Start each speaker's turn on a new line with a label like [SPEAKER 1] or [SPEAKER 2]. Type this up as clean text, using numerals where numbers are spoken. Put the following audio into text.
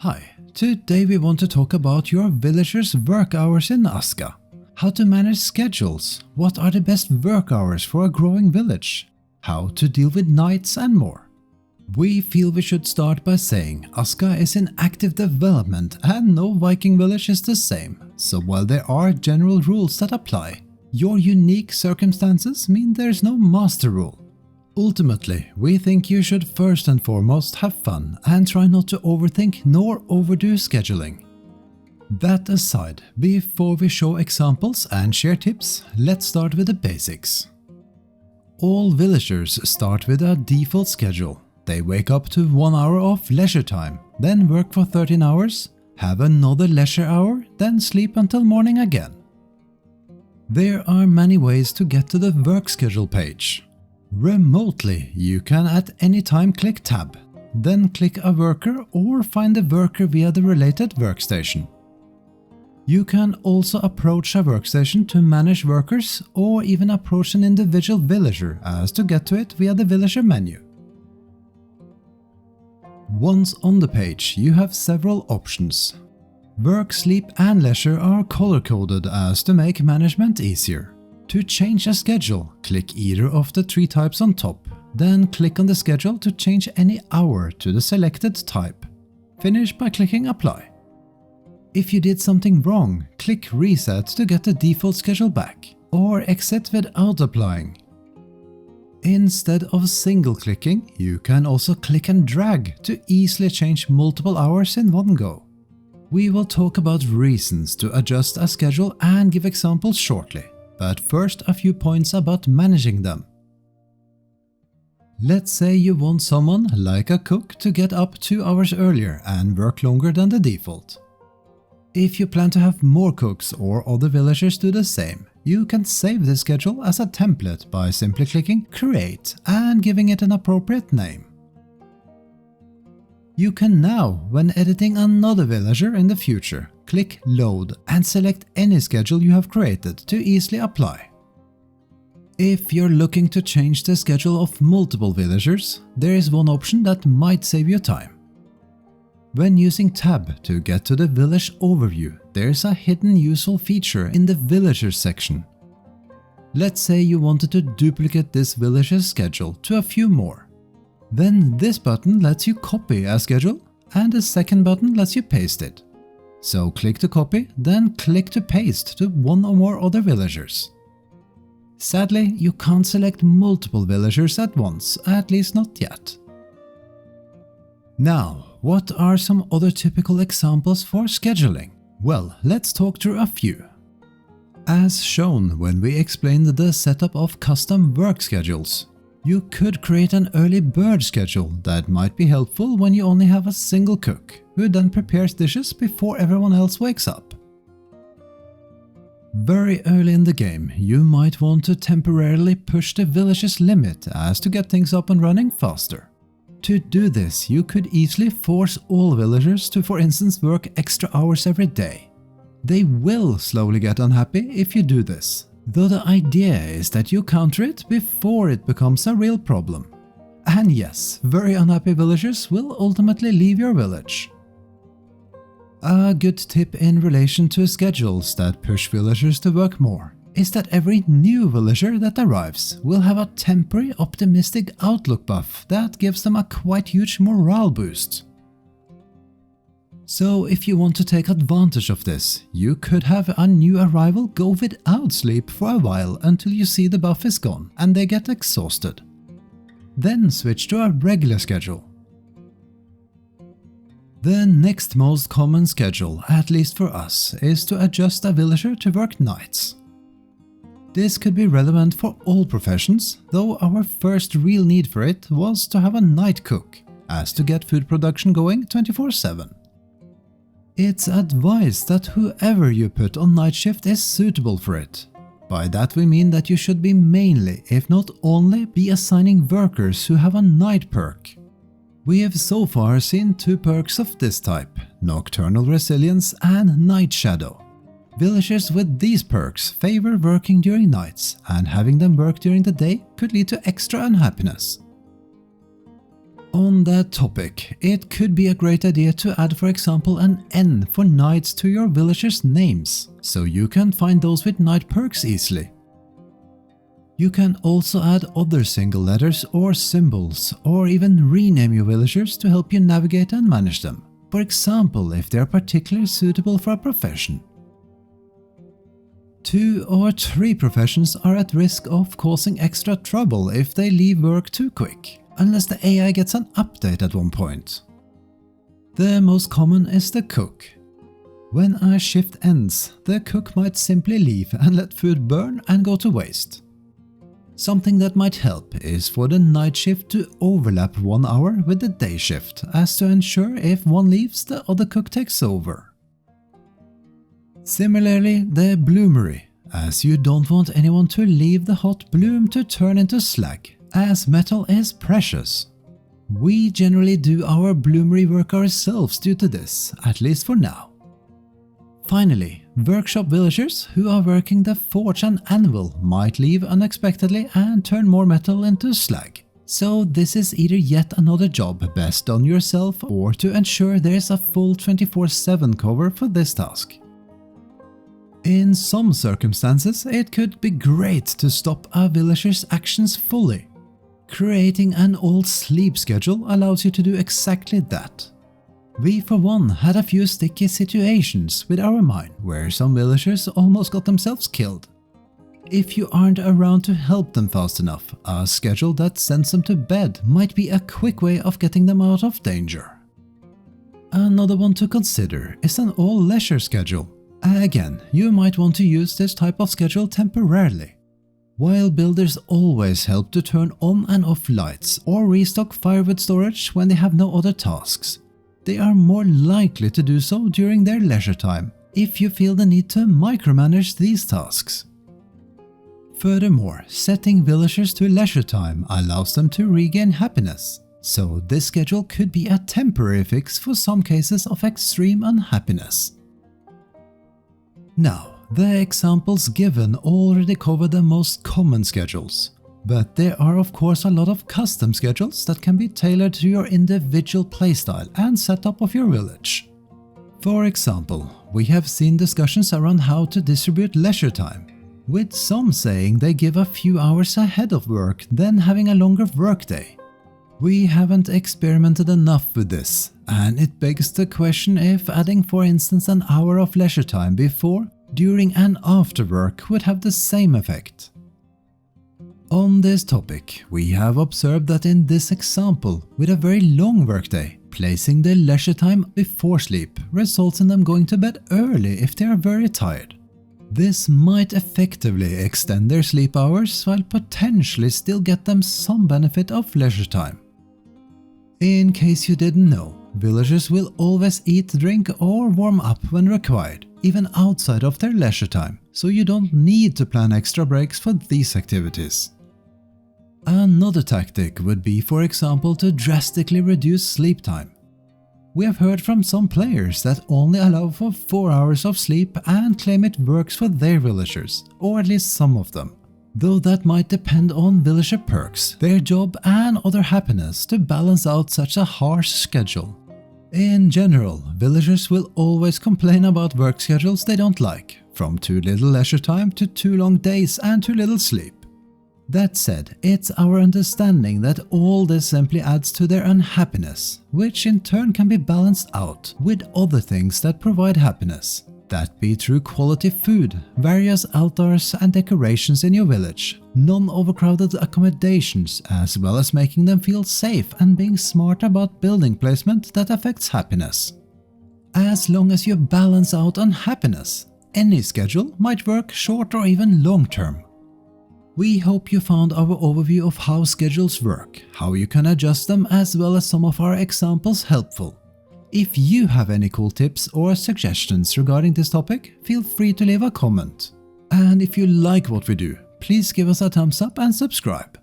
[SPEAKER 1] Hi, today we want to talk about your villagers' work hours in ASKA. How to manage schedules, what are the best work hours for a growing village, how to deal with nights and more. We feel we should start by saying ASKA is in active development and no Viking village is the same, so while there are general rules that apply, your unique circumstances mean there's no master rule. Ultimately, we think you should first and foremost have fun and try not to overthink nor overdo scheduling. That aside, before we show examples and share tips, let's start with the basics. All villagers start with a default schedule. They wake up to 1 hour of leisure time, then work for 13 hours, have another leisure hour, then sleep until morning again. There are many ways to get to the work schedule page. Remotely, you can at any time click Tab, then click a worker or find a worker via the related workstation. You can also approach a workstation to manage workers or even approach an individual villager as to get to it via the villager menu. Once on the page, you have several options. Work, sleep and leisure are color-coded as to make management easier. To change a schedule, click either of the 3 types on top, then click on the schedule to change any hour to the selected type. Finish by clicking Apply. If you did something wrong, click Reset to get the default schedule back, or exit without applying. Instead of single-clicking, you can also click and drag to easily change multiple hours in one go. We will talk about reasons to adjust a schedule and give examples shortly. But first, a few points about managing them. Let's say you want someone, like a cook, to get up 2 hours earlier and work longer than the default. If you plan to have more cooks or other villagers do the same, you can save the schedule as a template by simply clicking Create and giving it an appropriate name. You can now, when editing another villager in the future, click Load and select any schedule you have created to easily apply. If you're looking to change the schedule of multiple villagers, there is one option that might save you time. When using Tab to get to the village overview, there's a hidden useful feature in the Villagers section. Let's say you wanted to duplicate this villager's schedule to a few more. Then this button lets you copy a schedule and the second button lets you paste it. So click to copy, then click to paste to one or more other villagers. Sadly, you can't select multiple villagers at once, at least not yet. Now, what are some other typical examples for scheduling? Well, let's talk through a few. As shown when we explained the setup of custom work schedules, you could create an early bird schedule that might be helpful when you only have a single cook, who then prepares dishes before everyone else wakes up. Very early in the game, you might want to temporarily push the village's limit as to get things up and running faster. To do this, you could easily force all villagers to, for instance, work extra hours every day. They will slowly get unhappy if you do this, though the idea is that you counter it before it becomes a real problem. And yes, very unhappy villagers will ultimately leave your village. A good tip in relation to schedules that push villagers to work more is that every new villager that arrives will have a temporary optimistic outlook buff that gives them a quite huge morale boost. So if you want to take advantage of this, you could have a new arrival go without sleep for a while until you see the buff is gone and they get exhausted. Then switch to a regular schedule. The next most common schedule, at least for us, is to adjust a villager to work nights. This could be relevant for all professions, though our first real need for it was to have a night cook, as to get food production going 24/7. It's advised that whoever you put on night shift is suitable for it. By that we mean that you should be mainly, if not only, be assigning workers who have a night perk. We have so far seen 2 perks of this type, Nocturnal Resilience and Night Shadow. Villagers with these perks favor working during nights, and having them work during the day could lead to extra unhappiness. On that topic, it could be a great idea to add, for example, an N for knights to your villagers' names, so you can find those with knight perks easily. You can also add other single letters or symbols, or even rename your villagers to help you navigate and manage them. For example, if they are particularly suitable for a profession. 2 or 3 professions are at risk of causing extra trouble if they leave work too quick, unless the AI gets an update at one point. The most common is the cook. When a shift ends, the cook might simply leave and let food burn and go to waste. Something that might help is for the night shift to overlap 1 hour with the day shift, as to ensure if one leaves, the other cook takes over. Similarly, the bloomery, as you don't want anyone to leave the hot bloom to turn into slag, as metal is precious. We generally do our bloomery work ourselves due to this, at least for now. Finally, workshop villagers who are working the forge and anvil might leave unexpectedly and turn more metal into slag. So this is either yet another job best done yourself, or to ensure there is a full 24/7 cover for this task. In some circumstances, it could be great to stop a villager's actions fully. Creating an all sleep schedule allows you to do exactly that. We for one had a few sticky situations with our mine where some villagers almost got themselves killed. If you aren't around to help them fast enough, a schedule that sends them to bed might be a quick way of getting them out of danger. Another one to consider is an all leisure schedule. Again, you might want to use this type of schedule temporarily. While builders always help to turn on and off lights or restock firewood storage when they have no other tasks, they are more likely to do so during their leisure time, if you feel the need to micromanage these tasks. Furthermore, setting villagers to leisure time allows them to regain happiness, so this schedule could be a temporary fix for some cases of extreme unhappiness. Now, the examples given already cover the most common schedules, but there are of course a lot of custom schedules that can be tailored to your individual playstyle and setup of your village. For example, we have seen discussions around how to distribute leisure time, with some saying they give a few hours ahead of work, then having a longer workday. We haven't experimented enough with this, and it begs the question if adding for instance an hour of leisure time before, during and after work would have the same effect. On this topic, we have observed that in this example, with a very long workday, placing the leisure time before sleep results in them going to bed early if they are very tired. This might effectively extend their sleep hours while potentially still get them some benefit of leisure time. In case you didn't know, villagers will always eat, drink or warm up when required, even outside of their leisure time, so you don't need to plan extra breaks for these activities. Another tactic would be, for example, to drastically reduce sleep time. We have heard from some players that only allow for 4 hours of sleep and claim it works for their villagers, or at least some of them. Though that might depend on villager perks, their job and other happiness to balance out such a harsh schedule. In general, villagers will always complain about work schedules they don't like, from too little leisure time to too long days and too little sleep. That said, it's our understanding that all this simply adds to their unhappiness, which in turn can be balanced out with other things that provide happiness. That be through quality food, various altars and decorations in your village, non-overcrowded accommodations, as well as making them feel safe and being smart about building placement that affects happiness. As long as you balance out unhappiness, any schedule might work short or even long term. We hope you found our overview of how schedules work, how you can adjust them, as well as some of our examples helpful. If you have any cool tips or suggestions regarding this topic, feel free to leave a comment. And if you like what we do, please give us a thumbs up and subscribe.